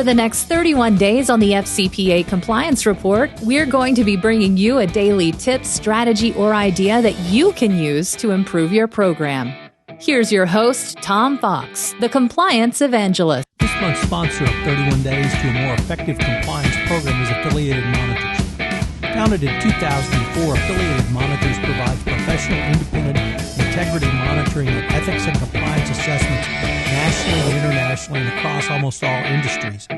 For the next 31 days on the FCPA Compliance Report, we're going to be bringing you a daily tip, strategy, or idea that you can use to improve your program. Here's your host, Tom Fox, the Compliance Evangelist. This month's sponsor of 31 Days to a More Effective Compliance Program is Affiliated Monitors. Founded in 2004, Affiliated Monitors provides professional, independent, integrity monitoring of ethics and compliance assessments nationally and internationally and across almost all industries.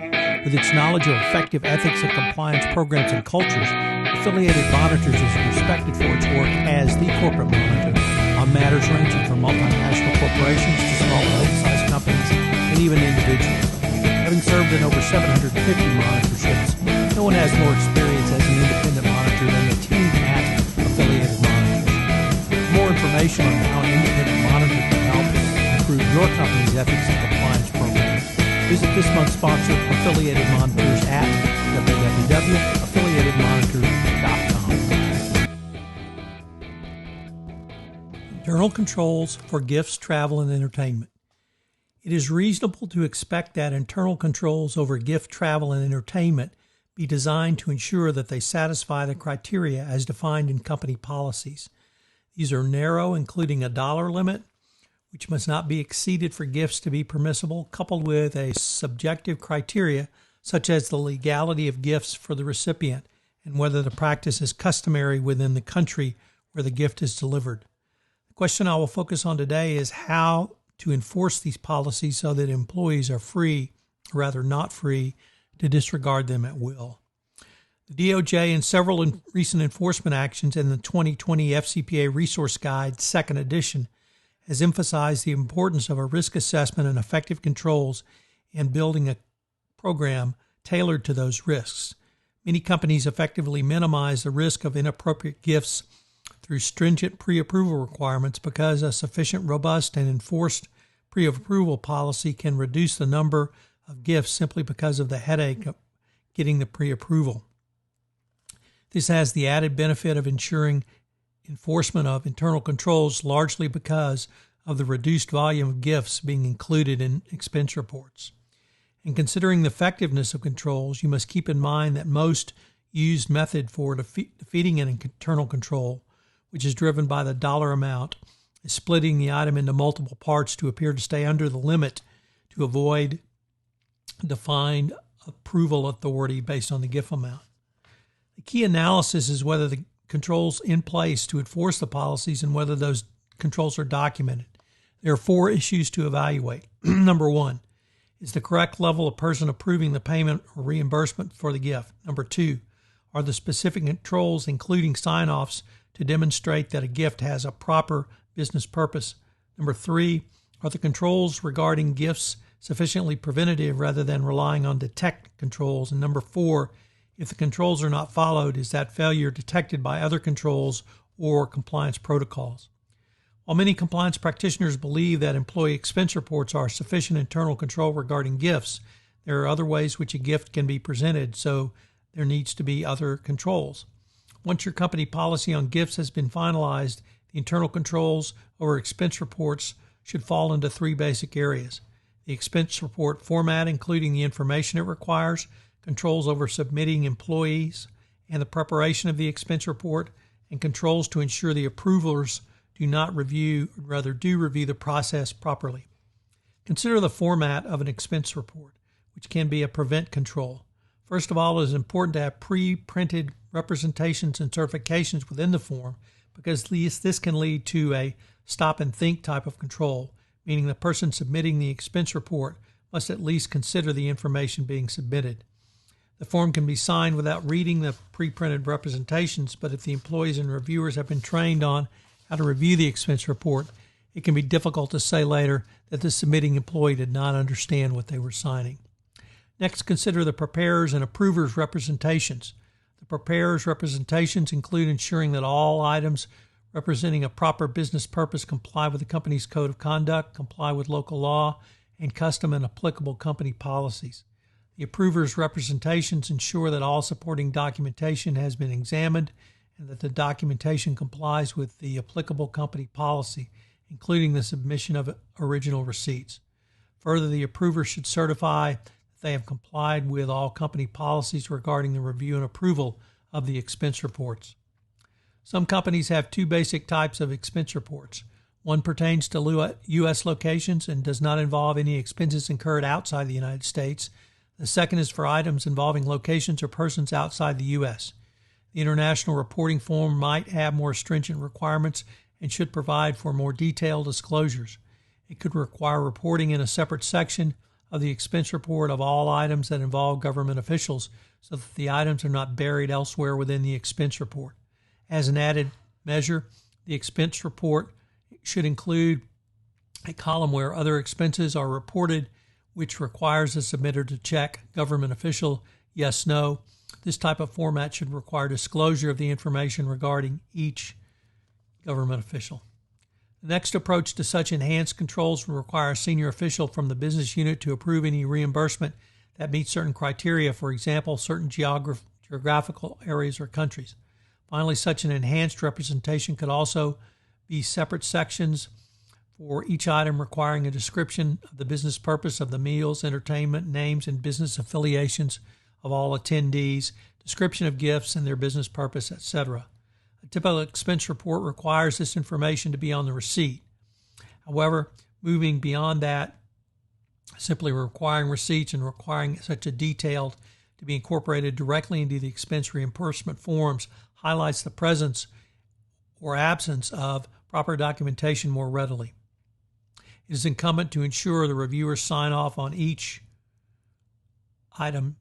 With its knowledge of effective ethics and compliance programs and cultures, Affiliated Monitors is respected for its work as the corporate monitor on matters ranging from multinational corporations to small and medium-sized companies and even individuals. Having served in over 750 monitorships, no one has more experience as an independent monitor than the team at Affiliated Monitors. For more information on how an independent monitor can help improve your company's ethics and compliance program, visit this month's sponsor, Affiliated Monitors, at www.affiliatedmonitors.com. Internal controls for gifts, travel, and entertainment. It is reasonable to expect that internal controls over gift, travel, and entertainment be designed to ensure that they satisfy the criteria as defined in company policies. These are narrow, including a dollar limit, which must not be exceeded for gifts to be permissible, coupled with a subjective criteria such as the legality of gifts for the recipient and whether the practice is customary within the country where the gift is delivered. The question I will focus on today is how to enforce these policies so that employees are free, or rather not free, to disregard them at will. The DOJ, in several recent enforcement actions in the 2020 FCPA Resource Guide, second edition, has emphasized the importance of a risk assessment and effective controls and building a program tailored to those risks. Many companies effectively minimize the risk of inappropriate gifts through stringent pre-approval requirements because a sufficient, robust, and enforced pre-approval policy can reduce the number of gifts simply because of the headache of getting the pre-approval. This has the added benefit of ensuring enforcement of internal controls largely because of the reduced volume of gifts being included in expense reports. In considering the effectiveness of controls, you must keep in mind that most used method for defeating an internal control, which is driven by the dollar amount, is splitting the item into multiple parts to appear to stay under the limit to avoid defined approval authority based on the gift amount. The key analysis is whether the controls in place to enforce the policies and whether those controls are documented. There are four issues to evaluate. Number one, is the correct level of person approving the payment or reimbursement for the gift? Number two, are the specific controls including sign-offs to demonstrate that a gift has a proper business purpose? Number three, are the controls regarding gifts sufficiently preventative rather than relying on detect controls? And number four, if the controls are not followed, is that failure detected by other controls or compliance protocols? While many compliance practitioners believe that employee expense reports are sufficient internal control regarding gifts, there are other ways which a gift can be presented, so there needs to be other controls. Once your company policy on gifts has been finalized, the internal controls over expense reports should fall into three basic areas: the expense report format, including the information it requires, controls over submitting employees and the preparation of the expense report, and controls to ensure the approvers do review the process properly. Consider the format of an expense report, which can be a prevent control. First of all, it is important to have pre-printed representations and certifications within the form because this can lead to a stop and think type of control, meaning the person submitting the expense report must at least consider the information being submitted. The form can be signed without reading the pre-printed representations, but if the employees and reviewers have been trained on how to review the expense report, it can be difficult to say later that the submitting employee did not understand what they were signing. Next, consider the preparer's and approver's representations. The preparer's representations include ensuring that all items representing a proper business purpose comply with the company's code of conduct, comply with local law, and custom and applicable company policies. The approver's representations ensure that all supporting documentation has been examined and that the documentation complies with the applicable company policy, including the submission of original receipts. Further, the approver should certify that they have complied with all company policies regarding the review and approval of the expense reports. Some companies have two basic types of expense reports. One pertains to U.S. locations and does not involve any expenses incurred outside the United States. The second is for items involving locations or persons outside the U.S. The international reporting form might have more stringent requirements and should provide for more detailed disclosures. It could require reporting in a separate section of the expense report of all items that involve government officials so that the items are not buried elsewhere within the expense report. As an added measure, the expense report should include a column where other expenses are reported, which requires the submitter to check government official, yes, no. This type of format should require disclosure of the information regarding each government official. The next approach to such enhanced controls will require a senior official from the business unit to approve any reimbursement that meets certain criteria, for example, certain geographical areas or countries. Finally, such an enhanced representation could also be separate sections for each item requiring a description of the business purpose of the meals, entertainment, names, and business affiliations of all attendees, description of gifts and their business purpose, etc. A typical expense report requires this information to be on the receipt. However, moving beyond that, simply requiring receipts and requiring such a detailed to be incorporated directly into the expense reimbursement forms highlights the presence or absence of proper documentation more readily. It is incumbent to ensure the reviewers sign off on each item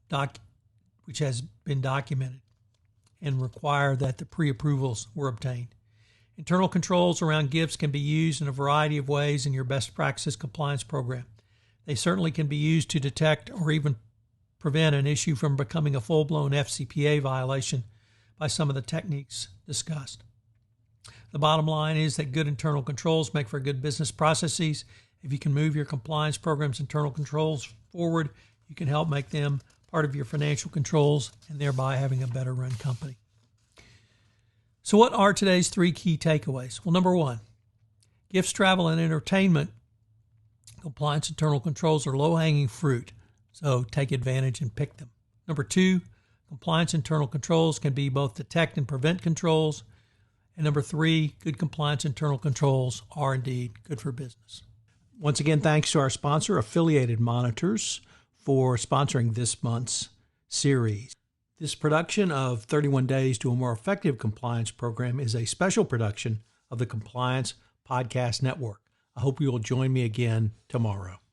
which has been documented and require that the pre-approvals were obtained. Internal controls around gifts can be used in a variety of ways in your best practices compliance program. They certainly can be used to detect or even prevent an issue from becoming a full-blown FCPA violation by some of the techniques discussed. The bottom line is that good internal controls make for good business processes. If you can move your compliance program's internal controls forward, you can help make them part of your financial controls and thereby having a better run company. So what are today's three key takeaways? Well, number one, gifts, travel, and entertainment compliance internal controls are low-hanging fruit, so take advantage and pick them. Number two, compliance internal controls can be both detect and prevent controls. And number three, good compliance internal controls are indeed good for business. Once again, thanks to our sponsor, Affiliated Monitors, for sponsoring this month's series. This production of 31 Days to a More Effective Compliance Program is a special production of the Compliance Podcast Network. I hope you will join me again tomorrow.